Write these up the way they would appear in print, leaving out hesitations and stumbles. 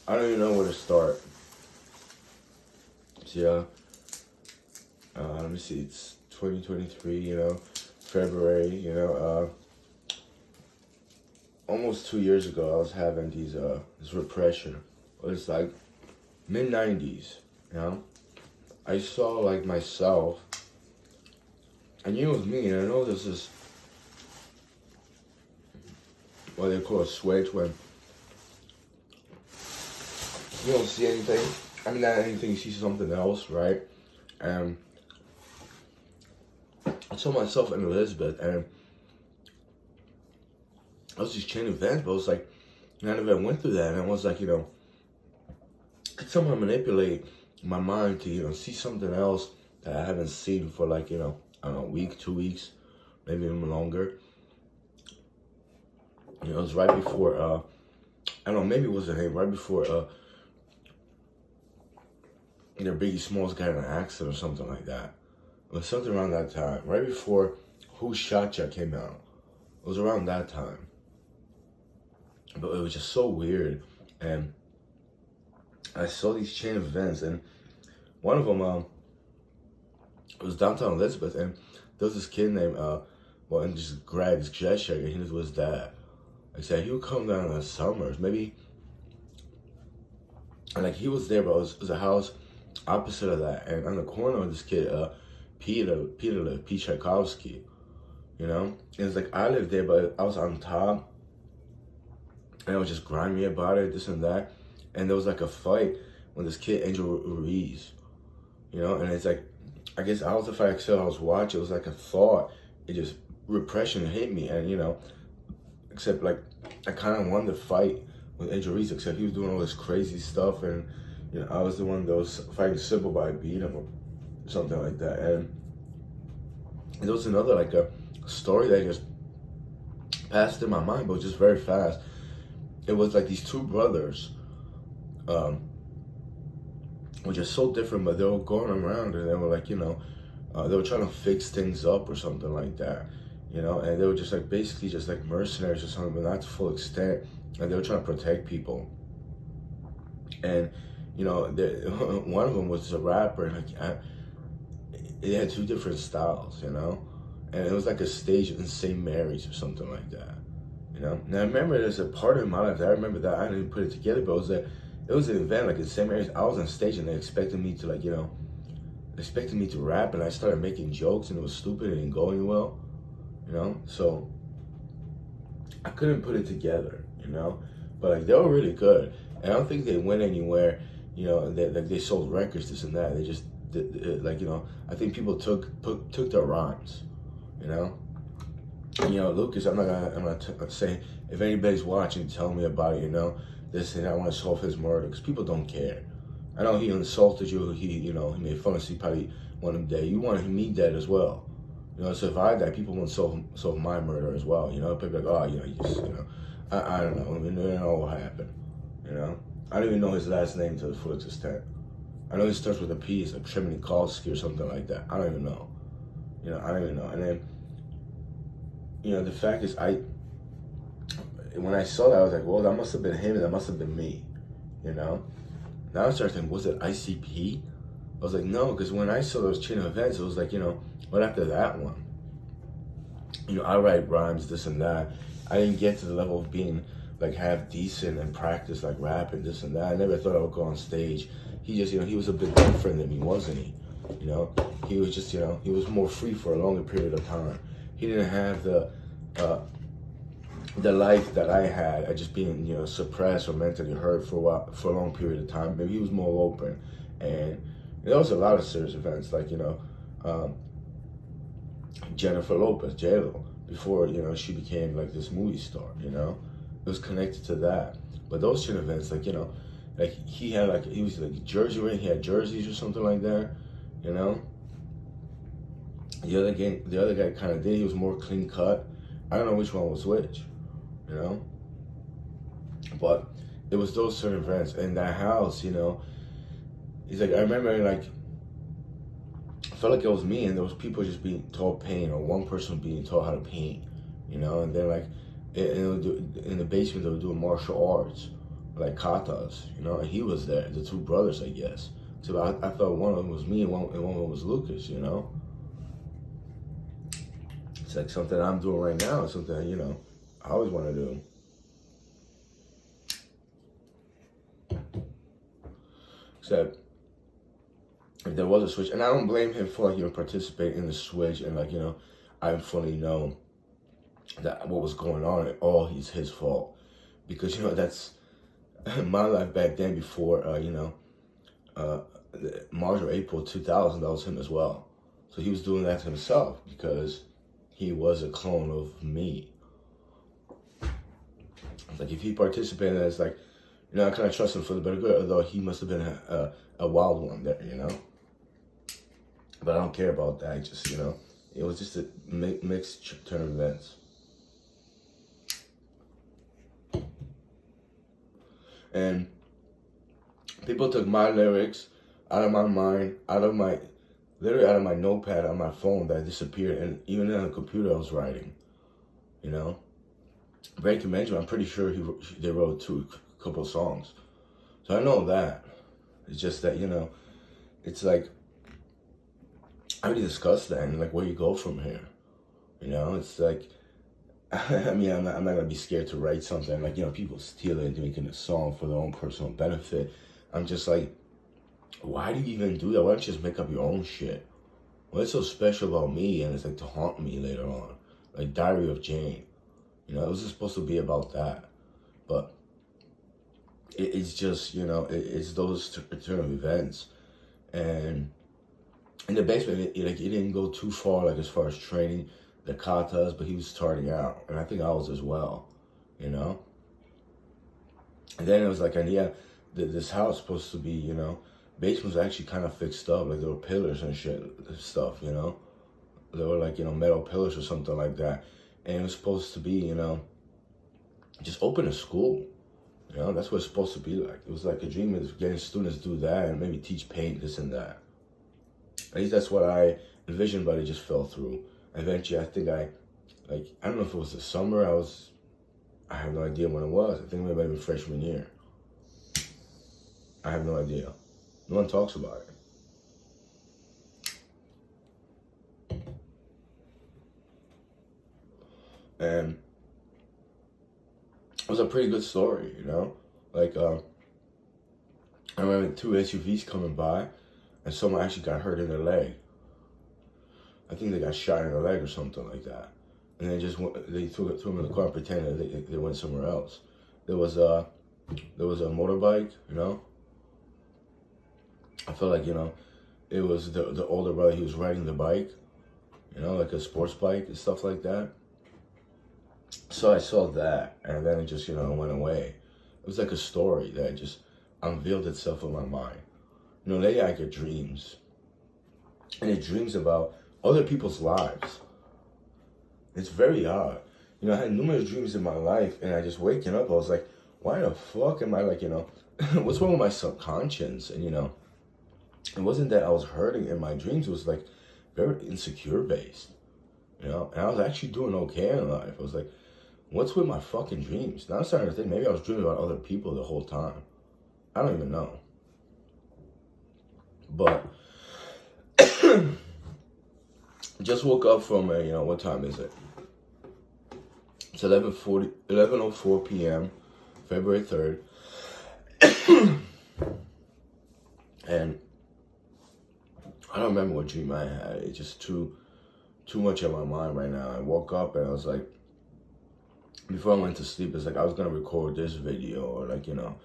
I don't even know where to start. So, let me see. It's 2023. February. Almost 2 years ago, I was having this repression. It was like mid-90s. I saw like myself. I knew it was me, and I know this is what they call a switch when you don't see anything. I mean, not anything, you see something else, right? And I saw myself in Elizabeth, and I was just chain events, but it was like, I never went through that, and I was like, could somehow manipulate my mind to, see something else that I haven't seen for like, I don't know, a week, 2 weeks, maybe even longer. It was right before, I don't know, maybe it was right before, Biggie Smalls got in an accident or something like that. It was something around that time, right before Who Shot Ya came out. It was around that time. But it was just so weird. And I saw these chain of events, and one of them it was downtown Elizabeth, and there was this kid named, and just Greg Jeshek, and he was with his dad. Like I said, he would come down in the summers, maybe, and like he was there, but it was a house opposite of that, and on the corner of this kid, Peter Tchaikovsky, and it's like I lived there, but I was on top, and I was just grimy about it, this and that, and there was like a fight when this kid Angel Ruiz, and it's like, I guess I was the fact I was watching, it was like a thought, it just repression hit me, and except like I kind of won the fight with Angel Ruiz, except he was doing all this crazy stuff, and I was the one that was fighting Sybil, but I beat him or something like that. And there was another like a story that just passed in my mind, but just very fast. It was like these two brothers, which are so different, but they were going around and they were like, they were trying to fix things up or something like that, and they were just like basically just like mercenaries or something, but not to full extent. And they were trying to protect people. And one of them was a rapper, and they had two different styles, and it was like a stage in St. Mary's or something like that, Now I remember there's a part of my life that I remember that I didn't put it together, but it was an event like in St. Mary's. I was on stage and they expected me to expected me to rap, and I started making jokes, and it was stupid and it didn't go any well, So I couldn't put it together, but like they were really good, and I don't think they went anywhere. They sold records, this and that. They just I think people took their rhymes, And, Lucas, I'm not saying if anybody's watching, tell me about it. This and I want to solve his murder, because people don't care. I know he insulted you. He made fun of you. He probably want him dead. You want me dead as well. So if I die, people won't solve my murder as well. People like, oh, you just, I don't know. I mean, I don't know what happened. I don't even know his last name to the full extent. I know it starts with a P. It's like Tremenikovsky or something like that. I don't even know. I don't even know. And then, the fact is, when I saw that, I was like, well, that must have been him, and that must have been me. Now I started thinking, was it ICP? I was like, no, because when I saw those chain of events, it was like, right after that one. I write rhymes, this and that. I didn't get to the level of being like half decent and practice like rap and this and that. I never thought I would go on stage. He just, he was a bit different than me, wasn't he? He was just, he was more free for a longer period of time. He didn't have the life that I had, just being, suppressed or mentally hurt for a long period of time. Maybe he was more open. And there was a lot of serious events, like, Jennifer Lopez, J-Lo, before, she became like this movie star, It was connected to that. But those chain events, like, like he was like jersey wearing, he had jerseys or something like that, The other guy kind of did, he was more clean cut. I don't know which one was which, But it was those certain events. And that house, he's like, I remember like, I felt like it was me, and there was people just being taught paint, or one person being taught how to paint, and then like in the basement they were doing martial arts, like Katas, you know, and he was there, the two brothers, I guess. So I thought one of them was me and one of them was Lucas, you know. It's like something I'm doing right now, something, you know, I always want to do. Except if there was a switch, and I don't blame him for like, you know, participating in the switch, and like, you know, I fully know that what was going on and all his fault, because, you know, that's my life back then before, you know, March or April 2000, that was him as well. So he was doing that to himself because he was a clone of me. Like if he participated, it's like, you know, I kind of trust him for the better good, although he must have been a wild one there, you know. But I don't care about that. Just, you know, it was just a mixed turn of events. And people took my lyrics out of my mind, literally out of my notepad on my phone that disappeared, and even on the computer I was writing, you know. Breaking Benjamin, I'm pretty sure they wrote a couple of songs. So I know that. It's just that, you know, it's like, I already discussed that, and like where you go from here. You know, it's like, I mean, I'm not gonna be scared to write something like, you know, people steal it and making a song for their own personal benefit. I'm just like, why do you even do that? Why don't you just make up your own shit? What's so special about me? And it's like to haunt me later on, like Diary of Jane. You know, it was just supposed to be about that, but it's just, you know, it's those turn of events. And in the basement, it didn't go too far, like as far as training the katas, but he was starting out, and I think I was as well, you know. And then it was like, and yeah, this house supposed to be, you know, basement was actually kind of fixed up, like there were pillars and shit, stuff, you know. There were like, you know, metal pillars or something like that, and it was supposed to be, you know, just open a school. You know, that's what it's supposed to be like. It was like a dream of getting students to do that and maybe teach paint, this and that. At least that's what I envisioned, but it just fell through. Eventually, I think I don't know if it was the summer, I have no idea when it was. I think maybe even freshman year. I have no idea. No one talks about it. And it was a pretty good story, you know? Like, I remember 2 SUVs coming by, and someone actually got hurt in their leg. I think they got shot in the leg or something like that. And they threw them in the car and pretended they went somewhere else. There was a motorbike, you know? I felt like, you know, it was the older brother, he was riding the bike, you know, like a sports bike and stuff like that. So I saw that, and then it just, you know, went away. It was like a story that just unveiled itself in my mind. You know, lately I get dreams. And it dreams about other people's lives. It's very odd. You know, I had numerous dreams in my life, and I just waking up, I was like, why the fuck am I like, you know, what's wrong with my subconscious? And, you know, it wasn't that I was hurting in my dreams, it was like very insecure based. You know, and I was actually doing okay in life. I was like, what's with my fucking dreams? Now I'm starting to think maybe I was dreaming about other people the whole time. I don't even know. But just woke up from a, you know, what time is it? It's 11:04 p.m., February 3rd. And I don't remember what dream I had. It's just too much on my mind right now. I woke up and I was like, before I went to sleep, it's like I was gonna record this video, or like, you know,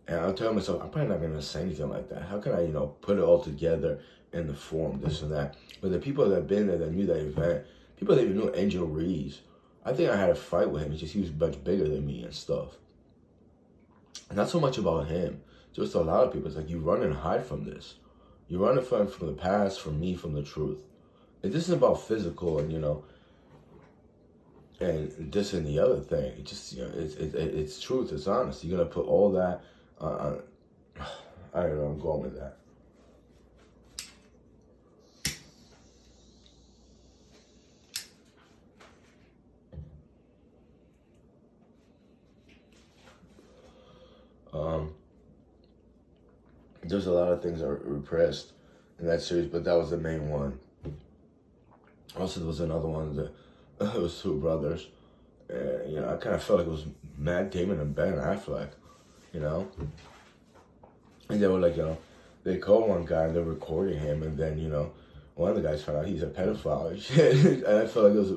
and I'll tell myself, I'm probably not gonna say anything like that. How can I, you know, put it all together in the form, this and that? But the people that have been there, that knew that event, people that even knew Angel Reese, I think I had a fight with him. It's just he was much bigger than me and stuff. Not so much about him, just a lot of people. It's like you run and hide from this. You run and hide from the past, from me, from the truth. And this is about physical and, you know, and this and the other thing. It just, you know, it's truth, it's honest. You're gonna put all that on. I don't know. I'm going with that. Um, there's a lot of things that were repressed in that series, but that was the main one. Also, there was another one that it was two brothers. And, I kind of felt like it was Matt Damon and Ben Affleck, you know? And they were like, they called one guy and they're recording him, and then, one of the guys found out he's a pedophile and shit. And I felt like it was,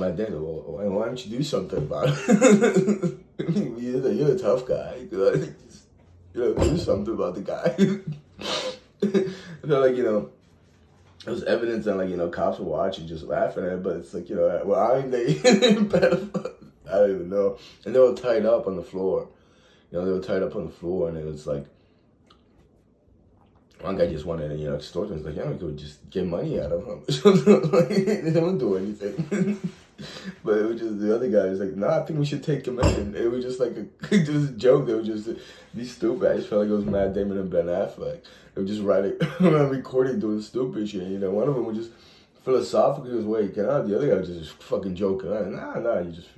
Matt Damon, well, why don't you do something about it? You're a tough guy. Do something about the guy. I felt like, it was evidence that, cops were watching, just laughing at it, but it's like, well, aren't they pedophile? I don't even know. And they were tied up on the floor. They were tied up on the floor, and it was like, one guy just wanted to, extort them. He's like, we could just get money out of him. They don't do anything. But it was just, the other guy was like, I think we should take him in. It was just like, it was a joke. They would just be stupid. I just felt like it was Matt Damon and Ben Affleck. They were just recording, doing stupid shit. One of them was just philosophically was waking up. The other guy was just fucking joking. You just,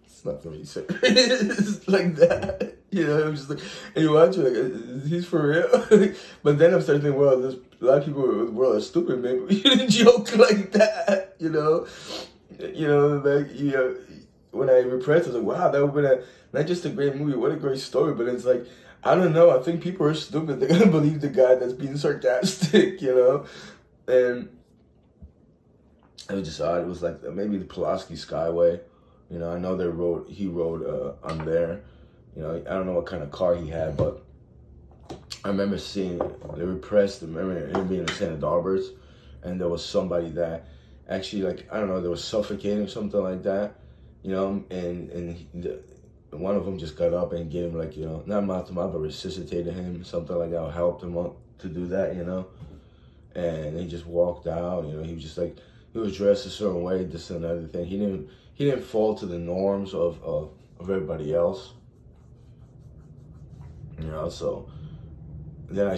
it's not really serious like that. It was just like, and you watch it, like, he's for real. But then I'm starting to think, well, there's a lot of people in the world are stupid, maybe we shouldn't joke like that, when I repressed, I was like, wow, that would have been not just a great movie, what a great story, but it's like, I don't know, I think people are stupid. They're gonna believe the guy that's being sarcastic, and it was just odd. It was like maybe the Pulaski Skyway, I know he rode on there. I don't know what kind of car he had, but I remember seeing they repressed. I remember him being in Santa Barbara, and there was somebody that actually, I don't know, they were suffocating or something like that, and one of them just got up and gave him not mouth to mouth, but resuscitated him, something like that, or helped him up to do that, and he just walked out. He was just he was dressed a certain way, this and other thing. He didn't fall to the norms of everybody else. So then I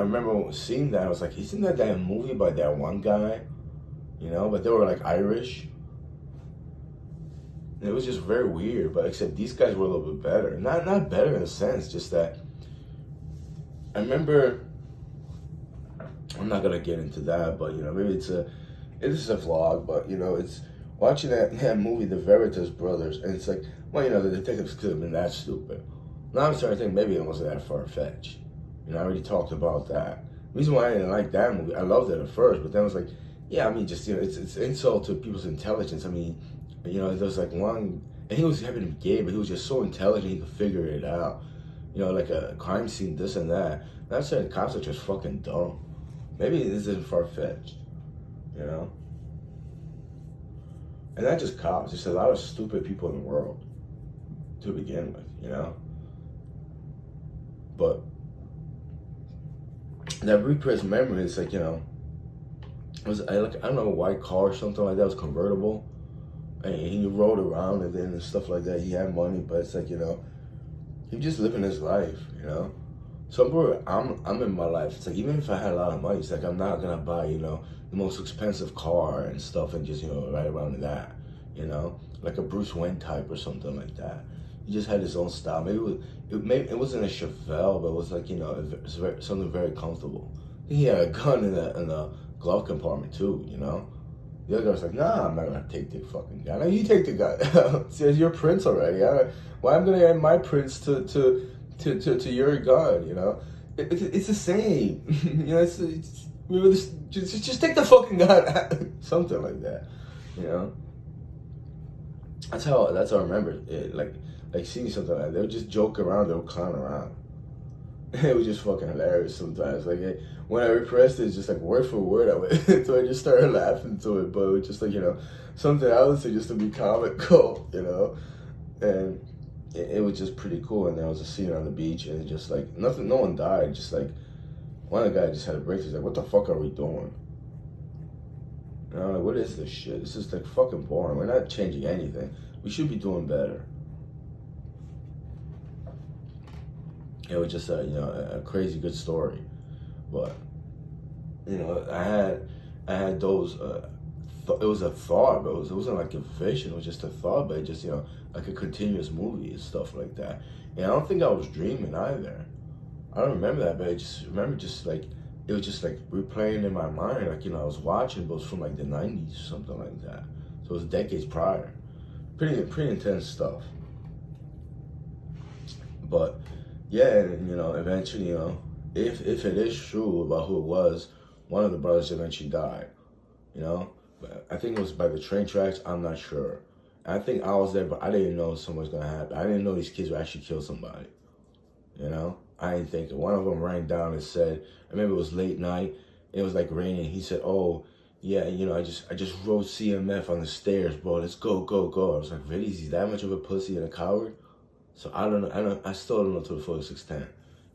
remember seeing that. I was like, isn't that movie by that one guy? But they were Irish. And it was just very weird, but except these guys were a little bit better. Not better in a sense, just that I remember, I'm not gonna get into that, but maybe it is a vlog, but it's watching that movie, The Veritas Brothers, and it's like, well, the detectives could have been that stupid. Now I'm starting to think maybe it wasn't that far-fetched. I already talked about that. The reason why I didn't like that movie, I loved it at first, but then I was like, yeah, just, it's insult to people's intelligence. There was one, and he was having to be gay, but he was just so intelligent he could figure it out. Like a crime scene, this and that. And I'm saying cops are just fucking dumb. Maybe this isn't far-fetched, And not just cops, just a lot of stupid people in the world to begin with, But that repressed memory is it was I don't know, a white car or something like that. It was convertible, and he rode around and stuff like that. He had money, but it's he was just living his life, So I'm in my life. It's even if I had a lot of money, it's I'm not gonna buy the most expensive car and stuff and just right around that, like a Bruce Wayne type or something like that. He just had his own style. Maybe it wasn't a Chevelle, but it was it was something very comfortable. I think he had a gun in the glove compartment too, The other guy was like, nah, I'm not gonna take the fucking gun. No, you take the gun. Says your prints already. Why I'm gonna add my prints to your gun, It's the same. Just take the fucking gun. Something like that, That's how I remember it. Like seeing something like that. They would just joke around, they would clown around. It was just fucking hilarious sometimes. When I repressed it, it's just word for word I went. So I just started laughing to it, but it was just something I would say just to be comical, And it was just pretty cool. And there was a scene on the beach, and just nothing, no one died. Just one of the guys just had a break. He's like, what the fuck are we doing? And I'm like, what is this shit? This is fucking boring. We're not changing anything. We should be doing better. It was just a crazy good story, but I had those it was a thought, but it wasn't like a vision. It was just a thought, but it just, like a continuous movie and stuff like that. And I don't think I was dreaming either. I don't remember that, but I just remember just like, it was just like replaying in my mind, like, I was watching, but it was from like the 90s or something like that. So it was decades prior. Pretty intense stuff. But yeah, and eventually, if it is true about who it was, one of the brothers eventually died. But I think it was by the train tracks. I'm not sure. I think I was there, but I didn't know something was gonna happen. I didn't know these kids would actually kill somebody. I didn't think it. One of them ran down and said, I remember it was late night. It was like raining. He said, "Oh, yeah, I just wrote CMF on the stairs, bro. Let's go, go, go." I was like, really? Is he that much of a pussy and a coward? So I don't know. I still don't know to the fullest extent,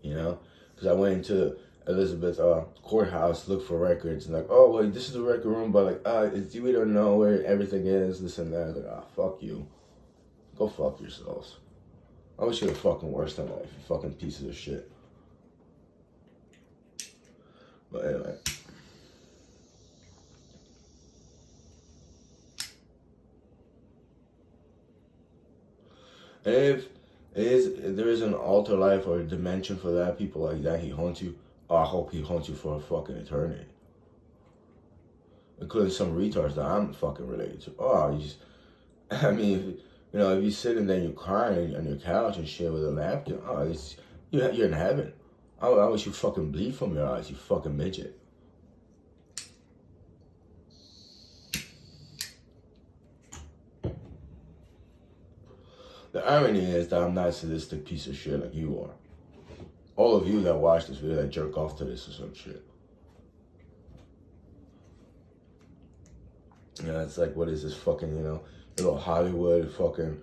because I went into Elizabeth courthouse, looked for records, and like, oh, well, this is the record room, but like, we don't know where everything is, this and that. I was like, fuck you. Go fuck yourselves. I wish you were fucking worse than life, you fucking pieces of shit. But anyway. If there is an alter life or a dimension for that, people like that, he haunts you. Oh, I hope he haunts you for a fucking eternity. Including some retards that I'm fucking related to. Oh, I mean, if you're sitting there and you're crying on your couch and shit with a napkin, you're in heaven. I wish you fucking bleed from your eyes, you fucking midget. The irony is that I'm not a sadistic piece of shit like you are. All of you that watch this video that jerk off to this or some shit. It's like, what is this fucking, little Hollywood fucking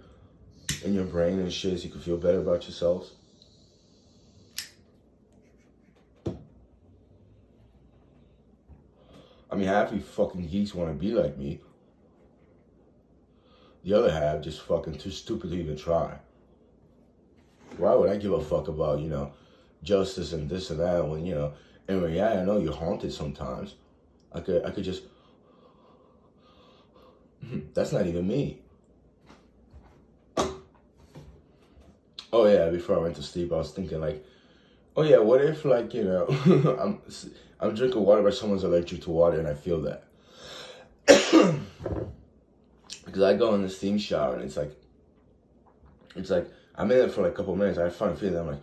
in your brain and shit so you can feel better about yourselves? I mean, half you fucking geeks want to be like me. The other half just fucking too stupid to even try. Why would I give a fuck about, justice and this and that when, in reality, I know you're haunted sometimes. I could just, that's not even me. Oh yeah, before I went to sleep, I was thinking like, oh yeah, what if like, I'm drinking water but someone's allergic to water and I feel that. Because I go in the steam shower and it's like I'm in it for like a couple minutes. I find a feeling. I'm like,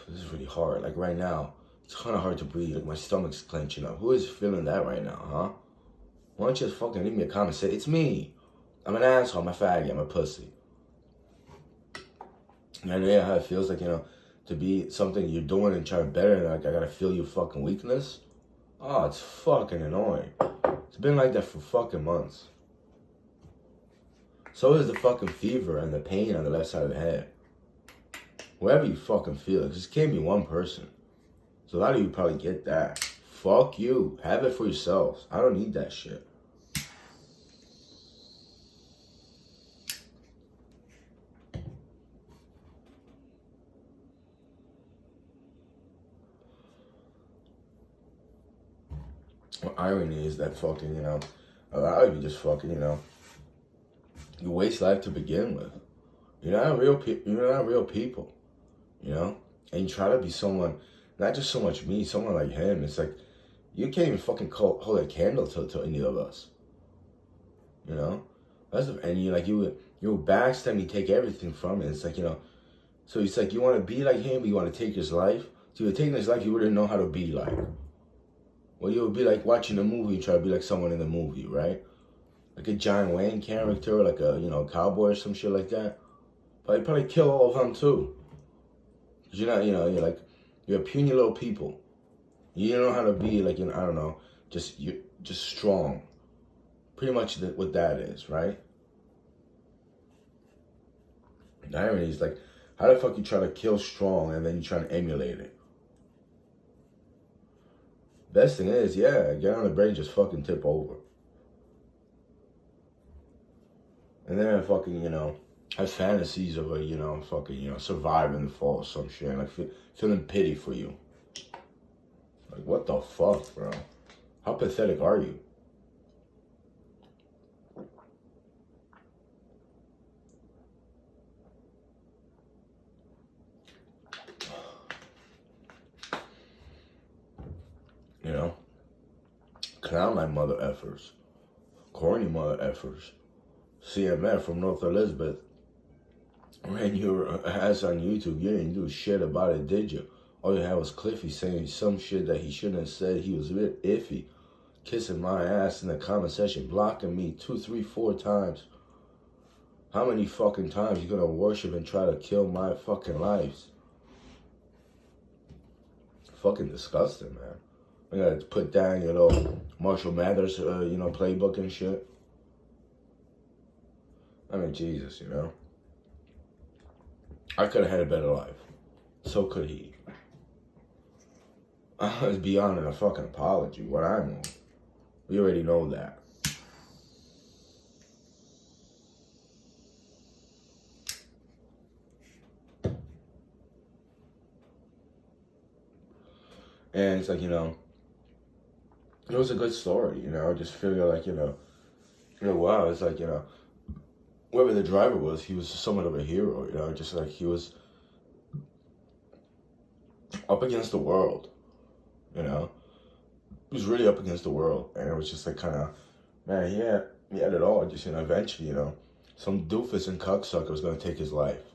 this is really hard. Like right now, it's kind of hard to breathe. Like my stomach's clenching up. Who is feeling that right now, huh? Why don't you just fucking leave me a comment? Say it's me. I'm an asshole. I'm a faggot. I'm a pussy. And yeah, how it feels like to be something you're doing and trying to better. And like I gotta feel your fucking weakness. Oh, it's fucking annoying. It's been like that for fucking months. So is the fucking fever and the pain on the left side of the head. Wherever you fucking feel it, because it can't be one person. So a lot of you probably get that. Fuck you. Have it for yourselves. I don't need that shit. Well, irony is that fucking, a lot of you just fucking, you waste life to begin with. You're not real people, and you try to be someone, not just so much me, someone like him. It's like you can't even fucking hold a candle to any of us. And you backstab me, take everything from it. It's like so it's like you want to be like him, but you want to take his life. So you're taking his life, you wouldn't know how to be like. Well, you would be like watching a movie and try to be like someone in the movie, right? Like a John Wayne character, like a cowboy or some shit like that. But you probably kill all of them too. Cause you're not, you're a puny little people. You don't know how to be like, I don't know, just strong. Pretty much what that is, right? The irony is like, how the fuck you try to kill strong and then you try to emulate it? Best thing is, yeah, get on the brain, just fucking tip over. And then I fucking, have fantasies of fucking, surviving the fall or some shit. And like feeling pity for you. Like, what the fuck, bro? How pathetic are you? you know? Clown like mother effers. Corny mother effers. CMF from North Elizabeth ran your ass on YouTube. You didn't do shit about it, did you? All you had was Cliffy saying some shit that he shouldn't have said. He was a bit iffy. Kissing my ass in the comment section, blocking me 2, 3, 4 times. How many fucking times you gonna worship and try to kill my fucking lives? Fucking disgusting, man. I gotta put down, you know, Marshall Mathers, you know, playbook and shit. I mean, Jesus, you know. I could have had a better life. So could he. I was beyond a fucking apology. What I know. We already know that. And it's like, you know, it was a good story, you know. I just feel like, you know, wow, it's like, you know, whoever the driver was, he was somewhat of a hero, you know, just like he was up against the world, you know. He was really up against the world, and it was just like kind of, man, he had it all. Just, you know, eventually, you know, some doofus and cocksucker was going to take his life.